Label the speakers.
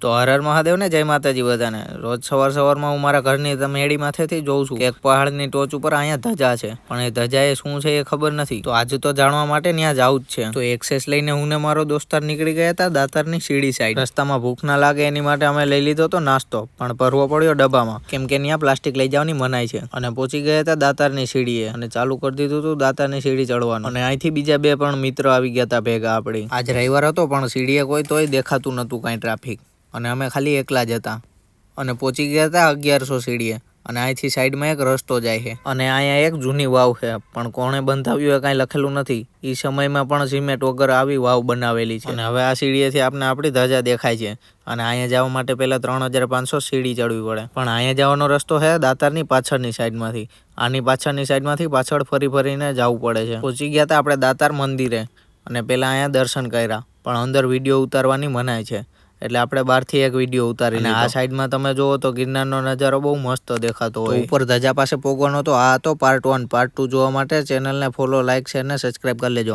Speaker 1: તો હર હર મહાદેવ ને જય માતાજી બધાને। રોજ સવારમાં હું મારા ઘરની મેળી માથેથી જોઉં છું કે એક પહાડની ટોચ ઉપર અહીંયા ધજા છે, પણ એ ધજા એ શું છે એ ખબર નથી। તો આજે તો જાણવા માટે ત્યાં જાવું જ છે। તો એક્સેસ લઈને હું ને મારો દોસ્તાર નીકળી ગયા હતા દાતારની સીડી સાઈડ। રસ્તામાં ભૂખ ના લાગે એની માટે અમે લઈ લીધો તો નાસ્તો, પણ ભરવો પડ્યો ડબ્બામાં, કેમ કે ત્યાં પ્લાસ્ટિક લઈ જવાની મનાઈ છે। અને પહોંચી ગયા હતા દાતારની સીડીએ અને ચાલુ કરી દીધું હતું દાતારની સીડી ચડવાનું। અને અહીંથી બીજા બે પણ મિત્ર આવી ગયા હતા ભેગા આપણી। આજ રવિવાર હતો પણ સીડીએ કોઈ તોય દેખાતું નતું કાંઈ ટ્રાફિક, અને અમે ખાલી એકલા જ હતા અને પહોંચી ગયા હતા 1100 સીડીએ। અને અહીંથી સાઈડમાં એક રસ્તો જાય છે અને અહીંયા એક જૂની વાવ છે, પણ કોણે બંધાવ્યું એ કાંઈ લખેલું નથી। એ સમયમાં પણ સિમેન્ટ વગર આવી વાવ બનાવેલી છે। અને હવે આ સીડીએથી આપણી ધજા દેખાય છે। અને અહીંયા જવા માટે પહેલા 3500 સીડી ચડવી પડે, પણ અહીંયા જવાનો રસ્તો છે દાતારની પાછળની સાઈડમાંથી। આની પાછળની સાઈડમાંથી પાછળ ફરીને જવું પડે છે। પહોંચી ગયા હતા આપણે દાતાર મંદિરે અને પહેલા અહીંયા દર્શન કર્યા, પણ અંદર વિડીયો ઉતારવાની મનાય છે, એટલે આપણે બહારથી એક વિડીયો ઉતારીને આ સાઈડમાં તમે જુઓ તો ગિરનારનો નજારો બહુ મસ્ત દેખાતો હોય। ઉપર ધજા પાસે પહોંચવાનો તો આ હતો પાર્ટ 1। પાર્ટ 2 જોવા માટે ચેનલને ફોલો, લાઇક, શેર ને સબસ્ક્રાઇબ કરી લેજો।